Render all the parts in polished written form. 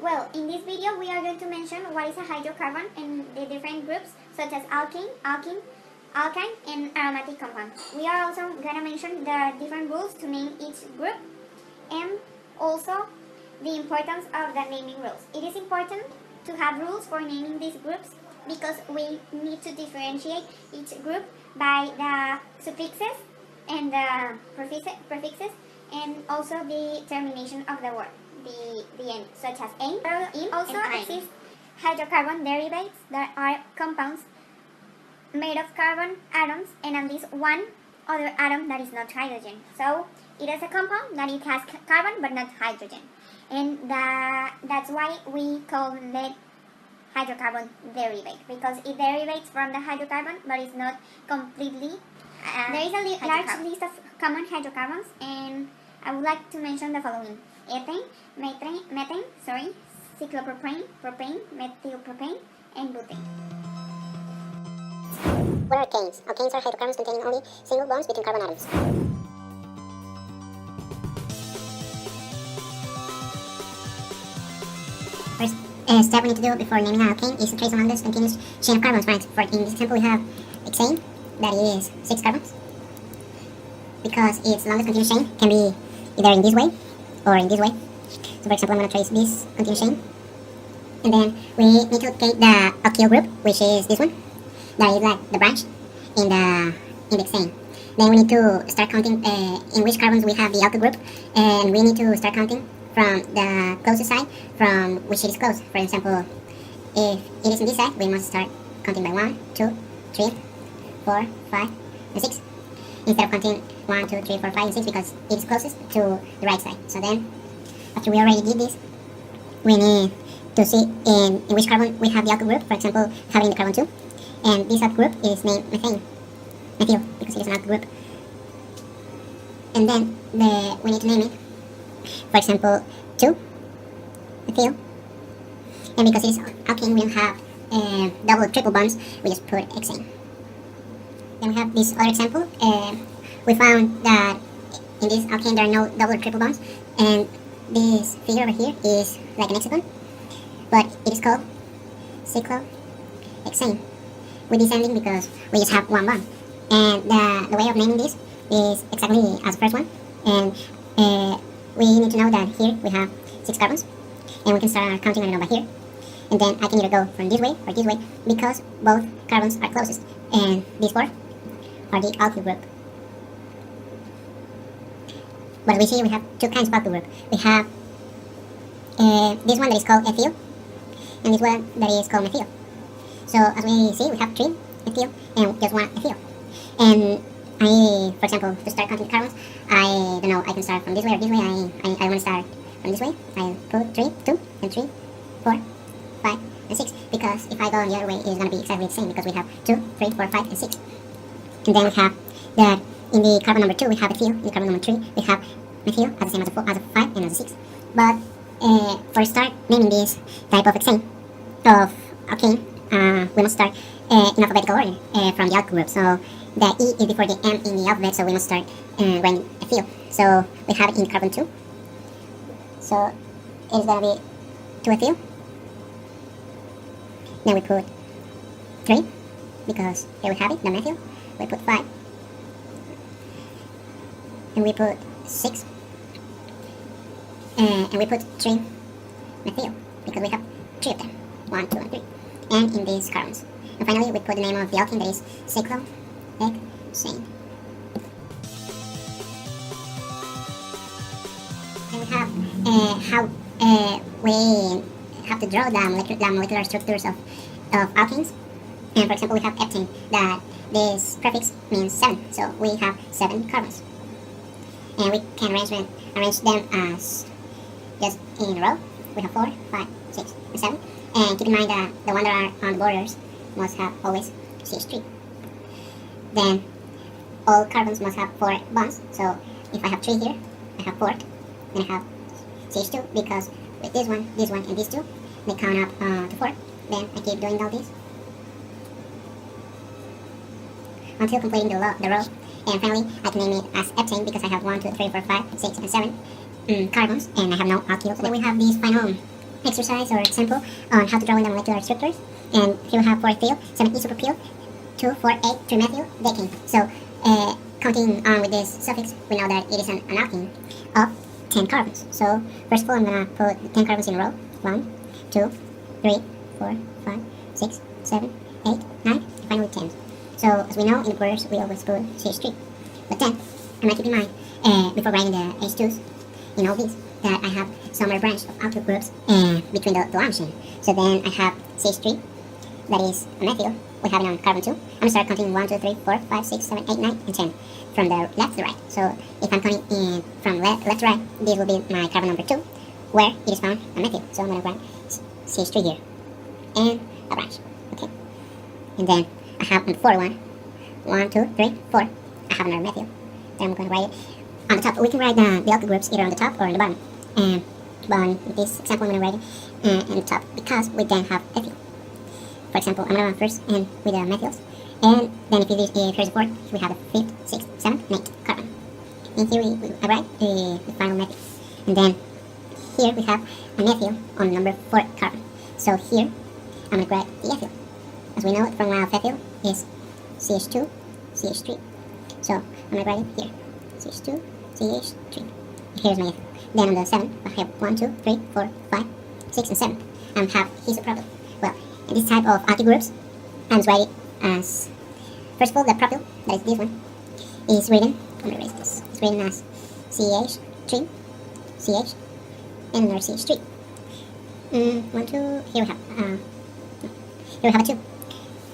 Well, in this video we are going to mention what is a hydrocarbon and the different groups such as alkene, alkyne and aromatic compound. We are also going to mention the different rules to name each group and also the importance of the naming rules. It is important to have rules for naming these groups because we need to differentiate each group by the suffixes and the prefixes and also the termination of the word, the end, such as "-ene", also exist hydrocarbon derivatives that are compounds made of carbon atoms and at least one other atom that is not hydrogen. So it is a compound that it has carbon but not hydrogen, and that's why we call it hydrocarbon derivative, because it derivates from the hydrocarbon but is not completely. There is a large list of common hydrocarbons, and I would like to mention the following: ethane, methane, cyclopropane, propane, methylpropane, and butane. What are alkanes? Alkanes are hydrocarbons containing only single bonds between carbon atoms. First step we need to do before naming an alkane is to trace along this continuous chain of carbons. For in this example we have hexane, that is 6 carbons. Because its longest continuous chain can be either in this way or in this way. So for example I'm going to trace this continuous chain. And then we need to locate the alkyl group, which is this one. That is like the branch in the hexane. Then we need to start counting in which carbons we have the alkyl group, and we need to start counting from the closest side from which it is close. For example, if it is in this side, we must start counting by 1, 2, 3, 4, 5, and 6. Instead of counting 1, 2, 3, 4, 5, and 6 because it is closest to the right side. So then, after we already did this, we need to see in which carbon we have the alkyl group. For example, having the carbon 2. And this alkyl group is named methyl, because it is an alkyl group. And then we need to name it, for example, 2, methyl. And because it is alkene, we don't have double or triple bonds, we just put hexane. Then we have this other example. We found that in this alkane there are no double or triple bonds, and this figure over here is like an hexagon, but it is called cyclohexane with this ending because we just have one bond. And the way of naming this is exactly as the first one. And we need to know that here we have 6 carbons, and we can start counting, I don't know, by here. And then I can either go from this way or this way because both carbons are closest. And these 4 are the alkyl group. But we see we have 2 kinds of alkyl group. We have this one that is called ethyl, and this one that is called methyl. So as we see, we have 3 ethyl and just 1 ethyl. And for example, to start counting the carbons, I don't know, I can start from this way or this way. I want to start from this way. I put 3, 2, and 3, 4, 5, and 6. Because if I go on the other way, it's going to be exactly the same because we have 2, 3, 4, 5, and 6. And then we have that in the carbon number 2, we have ethyl. In the carbon number 3, we have methyl as the same as a 5 and as a 6. But for start naming this type of hexane, of alkane, we must start in alphabetical order from the alkyl group. So the E is before the M in the alphabet, so we must start going ethyl. So we have it in carbon 2. So it's going to be 2 ethyl. Then we put 3, because here we have it, the methyl. We put 5. And we put 6. And we put 3 methyl, because we have 3 of them. 1, 2, and 3. And in these carbons. And finally, we put the name of the alkene, that is cyclohexane. Then we have how we have to draw the molecular structures of alkenes. And for example, we have heptane, that this prefix means 7, so we have 7 carbons. And we can arrange them as just in a row. We have 4, 5, 6, and 7. And keep in mind that the ones that are on the borders must have always CH3. Then all carbons must have 4 bonds. So if I have 3 here, I have 4. Then I have CH2 because with this one, and these 2, they count up to 4. Then I keep doing all this until completing the row. And finally, I can name it as heptane because I have 1, 2, 3, 4, 5, 6, and 7 carbons, and I have no alkyl. So then we have this final exercise or example on how to draw in the molecular structures. And here we have for ethyl, 7 isopropyl, 2, 4, 8, 3 methyl decane. So counting on with this suffix, we know that it is an alkene of 10 carbons. So first of all, I'm going to put 10 carbons in a row. 1, 2, 3, 4, 5, 6, 7, 8, 9, and finally 10. So as we know, in the borders, we always put CH3. But then, I might keep in mind, before writing the H2s, in all these, that I have some other branch of alkyl groups between the line chain. So then I have CH3, that is a methyl. We have it on carbon 2. I'm going to start counting 1, 2, 3, 4, 5, 6, 7, 8, 9, and 10 from the left to the right. So if I'm counting in from left to right, this will be my carbon number 2, where it is found a methyl. So I'm going to write CH3 here, and a branch. Okay. And then I have on the 4 one, 1, 2, 3, 4. I have another methyl. Then I'm going to write it on the top. We can write the alkyl groups either on the top or on the bottom. But in this example, I'm going to write it on the top because we then have ethyl. For example, I'm going to run first and with the methyls. And then if here's the 4th, we have the 5th, 6th, 7th, and 8th carbon. And here I write the final methyl. And then here we have a methyl on number 4 carbon. So here, I'm going to write the ethyl. As we know, the formula of ethyl is CH2, CH3. So I'm going to write it here. CH2, CH3. Here's my ethyl. Then on the 7th, I have 1, 2, 3, 4, 5, 6, and 7. And have isopropyl. Well, in this type of alkyl groups, I'm writing as, first of all, the propyl, that is this one, is written, I'm going to erase this, it's written as CH3, CH, and another CH3. 1, 2, here we have, here we have a 2.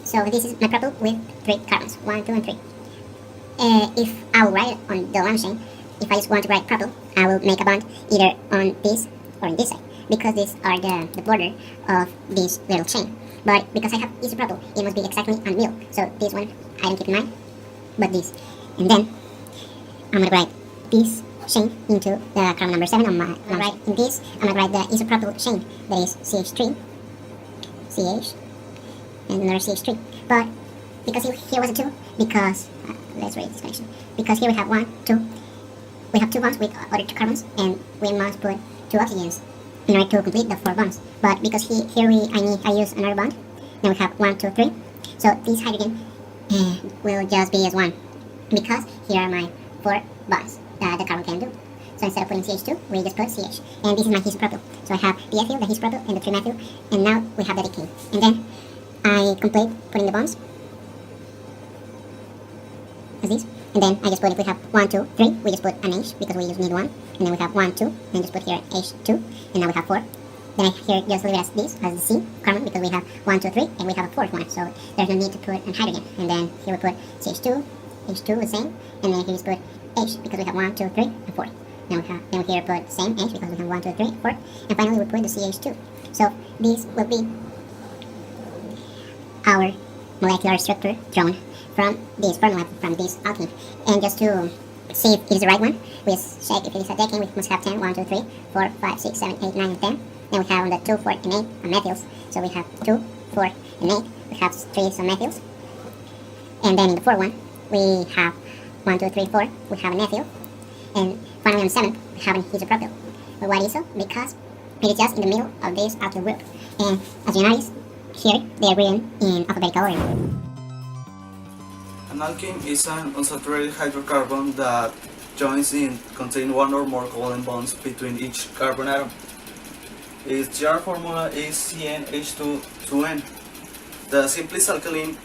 So this is my propyl with 3 carbons, 1, 2, and 3. If I will write it on the line chain, if I just want to write propyl, I will make a bond either on this or on this side, because these are the border of this little chain. But because I have isopropyl, it must be exactly on milk. So this one I don't keep in mind, but this. And then I'm gonna write this chain into the carbon number 7 on my right. In this, I'm gonna write the isopropyl chain, that is CH3, CH, and another CH3. But because here was a 2, because let's write this connection. Because here we have 1, 2. We have 2 bonds with other 2 carbons, and we must put 2 oxygens in order to complete the 4 bonds. But because here I use another bond, then we have 1, 2, 3. So this hydrogen will just be as 1, because here are my 4 bonds that the carbon can do. So instead of putting CH2, we just put CH. And this is my isopropyl. So I have the ethyl, the isopropyl, and the 3 methyl, and now we have the decane. And then I complete putting the bonds as this. And then I just put, if we have 1, 2, 3, we just put an H because we just need 1. And then we have 1, 2, and just put here H2, and now we have 4. Then I here just leave it as this, as the C carbon, because we have 1, 2, 3, and we have a 4th one. So there's no need to put an hydrogen. And then here we put CH2, H2 the same, and then here we just put H because we have 1, 2, 3, and 4. Then we here put same H because we have 1, 2, 3, 4, and finally we put the CH2. So this will be our molecular structure drawn from this formula, from this alkene. And just to see if it is the right one, we just check if it is a decane. We must have 10, 1, 2, 3, 4, 5, 6, 7, 8, 9, and 10. Then we have on the 2, 4, and 8 methyls. So we have 2, 4, and 8. We have 3 some methyls. And then in the 4 one, we have 1, 2, 3, 4. We have an ethyl. And finally on the 7th, we have an isopropyl. But why iso? Because it is just in the middle of this alkyl group. And as you notice, here they are written in alphabetical order. An alkene is an unsaturated hydrocarbon that joins in contain one or more covalent bonds between each carbon atom. Its general formula is CnH2n. The simplest alkaline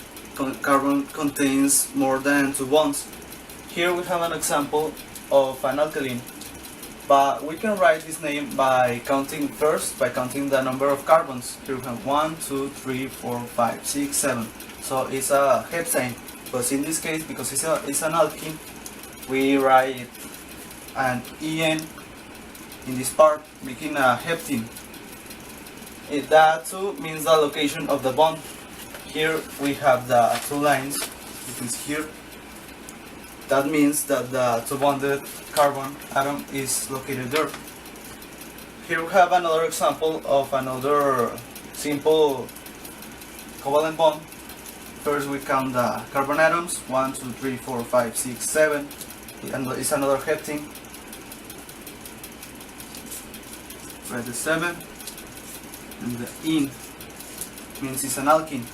carbon contains more than 2 bonds. Here we have an example of an alkaline, but we can write this name by counting the number of carbons. Here we have 1, 2, 3, 4, 5, 6, 7. So it's a heptane. But in this case, because it's an alkene, we write an En in this part, making a heptene. That too means the location of the bond. Here we have the 2 lines, you can see here. That means that the 2 bonded carbon atom is located there. Here we have another example of another simple covalent bond. First we count the carbon atoms, 1, 2, 3, 4, 5, 6, 7, and it's another heptane. Write the 7, and the in means it's an alkene.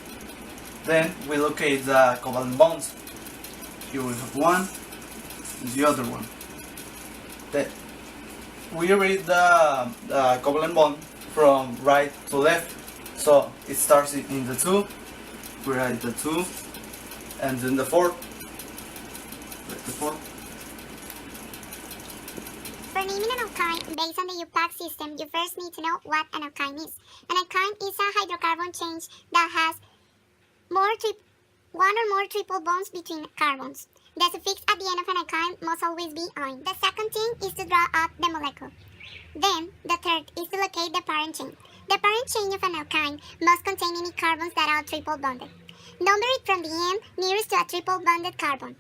Then we locate the covalent bonds. Here we have one and the other one. We read the covalent bond from right to left. So it starts in the 2, we write the 2, and then the 4. Write the 4. For naming an alkyne, based on the UPAC system, you first need to know what an alkyne is. An alkyne is a hydrocarbon chain that has one or more triple bonds between carbons. The suffix at the end of an alkyne must always be "-ine". The second thing is to draw out the molecule. Then, the third is to locate the parent chain. The parent chain of an alkyne must contain any carbons that are triple bonded. Number it from the end nearest to a triple bonded carbon.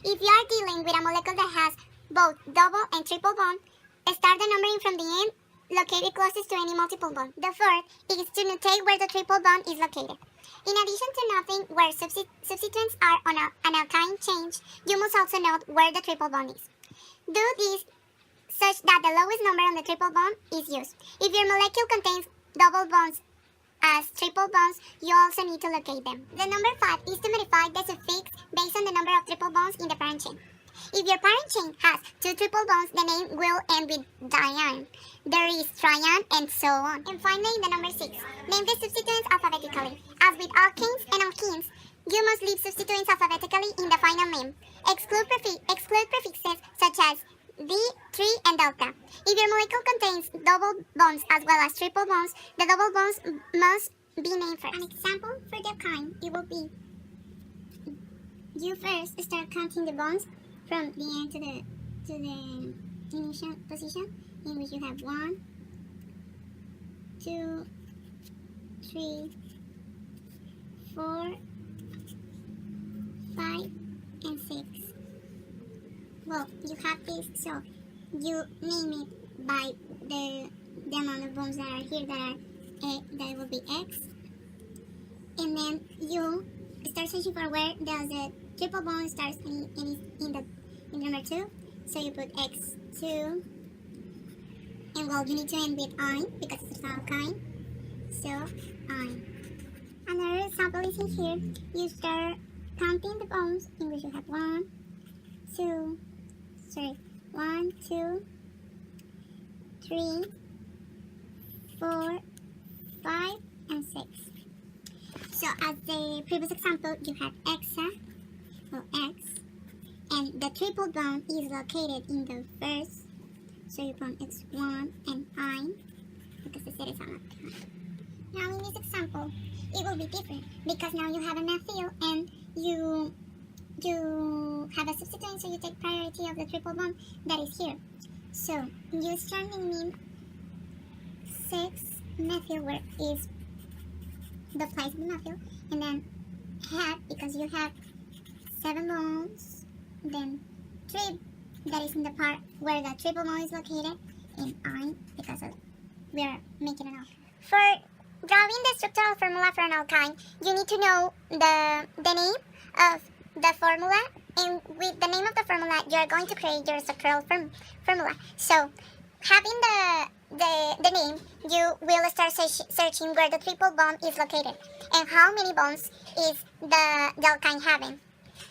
If you are dealing with a molecule that has both double and triple bond, start the numbering from the end, locate it closest to any multiple bond. The fourth is to notate where the triple bond is located. In addition to noting where substituents are on an alkyne chain, you must also note where the triple bond is. Do this such that the lowest number on the triple bond is used. If your molecule contains double bonds as triple bonds, you also need to locate them. The number 5 is to modify the suffix based on the number of triple bonds in the parent chain. If your parent chain has 2 triple bonds, the name will end with diane. There is triane, and so on. And finally, the number 6. Name the substituents alphabetically. As with alkanes and alkenes, you must leave substituents alphabetically in the final name. Exclude prefixes such as D, 3, and delta. If your molecule contains double bonds as well as triple bonds, the double bonds must be named first. An example for the alkyne, it will be you first start counting the bonds from the end to the initial position, in which you have 1, 2, 3, 4, 5, and 6. Well, you have this, so you name it by the amount of bonds that are here, that will be X, and then you start searching for where does the triple bond starts in number 2, so you put X2, and well, you need to end with "-ine" because it's an alkyne, so "-ine". Another example is in here. You start counting the bonds, in which you have 1, 2, 3, 4, 5, and 6. So as the previous example, you have X, and the triple bond is located in the first, so you put X1 and "-ine", because the set is on alkyne. Now in this example, it will be different, because now you have a methyl and you have a substituent, so you take priority of the triple bond that is here. So you start naming 6-methyl, where is the place of the methyl, and then hat, because you have 7 bonds, then trib, that is in the part where the triple bond is located, and "-ine", because we are making an alkyne. For drawing the structural formula for an alkyne, you need to know the name of the formula, and with the name of the formula, you are going to create your structural formula. So, having the name, you will start searching where the triple bond is located and how many bonds is the alkyne having.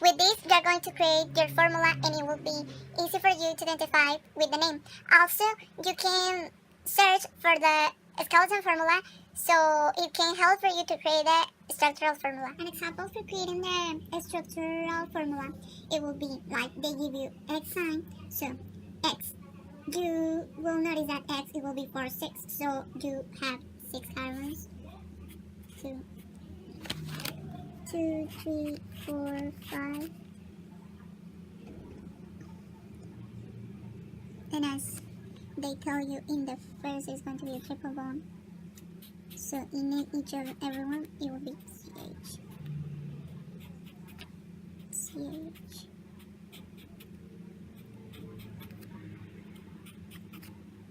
With this, you are going to create your formula, and it will be easy for you to identify with the name. Also, you can search for the skeleton formula, so it can help for you to create a structural formula. An example for creating the structural formula, it will be like they give you X sign, so X. You will notice that X, it will be for 6, so you have 6 carbons. 2, 3, 4, 5. And as they tell you, in the first is going to be a triple bond. So in each of everyone, it will be CH. CH.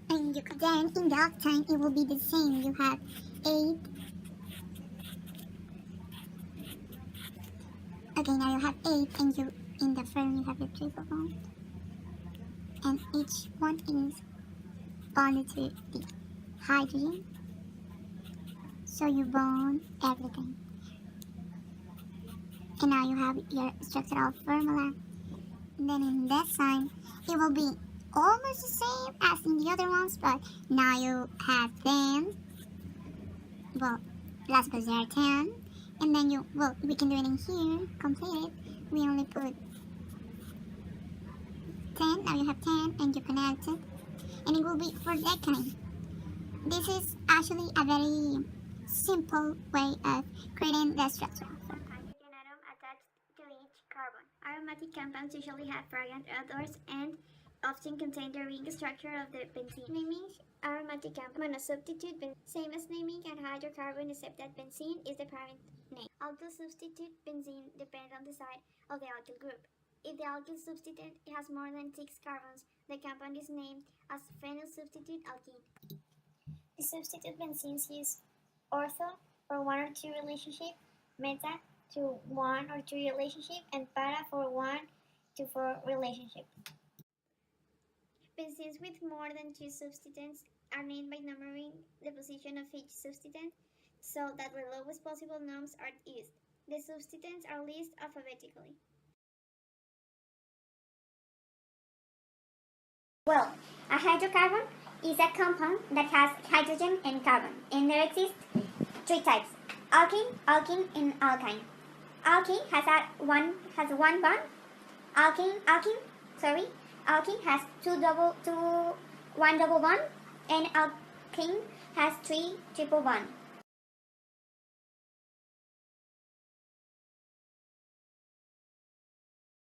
And then in the octane, it will be the same. You have 8. Okay, now you have 8, and you in the first you have the triple bond, and each one is bonded to the hydrogen. So you bond everything. And now you have your structural formula. And then in that side, it will be almost the same as in the other ones, but now you have 10. Well, let's suppose there are 10. And then we can do it in here, complete it. We only put 10, now you have 10, and you connect it. And it will be for that kind. This is actually a very simple way of creating the structure. Hydrogen atom attached to each carbon. Aromatic compounds usually have fragrant odors and often contain the ring structure of the benzene. Naming aromatic compound monosubstitute same as naming a hydrocarbon except that benzene is the parent name. Alkyl substitute benzene depends on the side of the alkyl group. If the alkyl substitute has more than 6 carbons, the compound is named as phenyl substitute alkene. The substitute benzenes use ortho for 1 or 2 relationship, meta to 1 or 2 relationship, and para for 1 to 4 relationship. Benzenes with more than 2 substituents are named by numbering the position of each substituent so that the lowest possible numbers are used. The substituents are listed alphabetically. Well, a hydrocarbon is a compound that has hydrogen and carbon, and there exist 3 types: alkene, alkene, and alkyne. Alkene has one bond. Alkene has one double bond, and alkene has 3 triple bond.